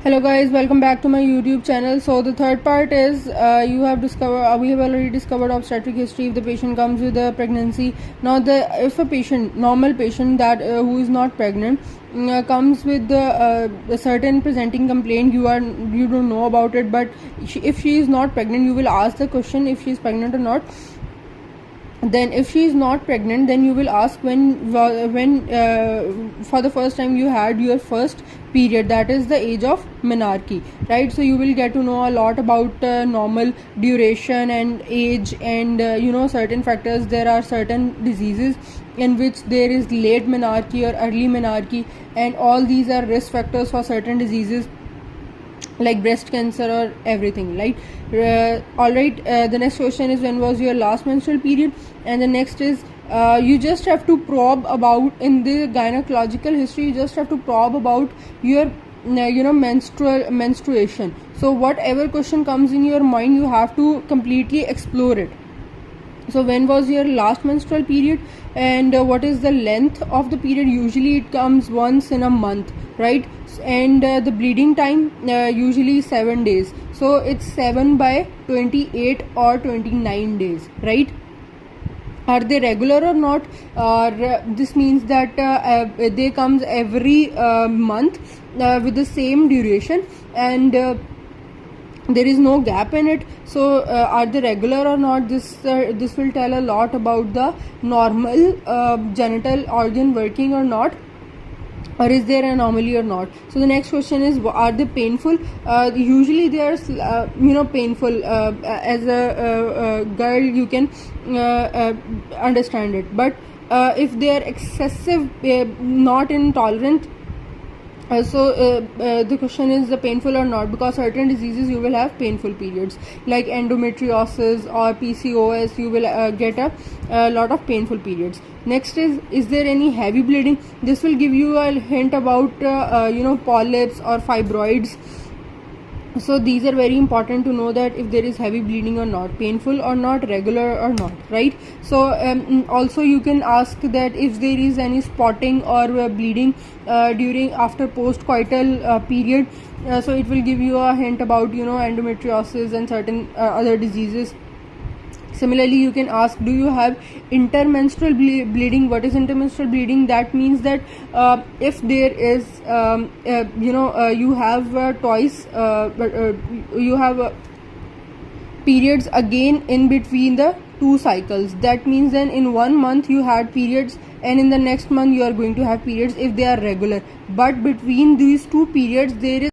Hello guys, welcome back to my YouTube channel. So the third part is we have already discovered obstetric history if the patient comes with a pregnancy. Now if a patient, normal patient that who is not pregnant, comes with a certain presenting complaint, you don't know about it, but if she is not pregnant, you will ask the question if she is pregnant or not. Then if she is not pregnant, then you will ask when for the first time you had your first period, that is the age of menarche, right? So you will get to know a lot about normal duration and age and certain factors. There are certain diseases in which there is late menarche or early menarche, and all these are risk factors for certain diseases like breast cancer or everything, right? All right, the next question is, when was your last menstrual period? And the next is, you just have to probe about, in the gynecological history, you just have to probe about your menstruation. So whatever question comes in your mind, you have to completely explore it. So when was your last menstrual period, and what is the length of the period? Usually it comes once in a month, right? And the bleeding time usually 7 days, so it's 7 by 28 or 29 days, right? Are they regular or not? This means that they comes every month with the same duration, and there is no gap in it. So are they regular or not? This will tell a lot about the normal genital organ working or not, or is there an anomaly or not. So the next question is, are they painful? Usually they are painful. As a girl, you can understand it, but if they are excessive, not intolerant, the question is the painful or not, because certain diseases you will have painful periods, like endometriosis or PCOS. You will get a lot of painful periods. Next is there any heavy bleeding? This will give you a hint about polyps or fibroids. So these are very important to know, that if there is heavy bleeding or not, painful or not, regular or not, right? So also you can ask that if there is any spotting or bleeding during after postcoital period. So it will give you a hint about endometriosis and certain other diseases. Similarly, you can ask, do you have intermenstrual bleeding? What is intermenstrual bleeding? That means that if there is you have twice you have periods again in between the two cycles. That means then in 1 month you had periods, and in the next month you are going to have periods if they are regular, but between these two periods there is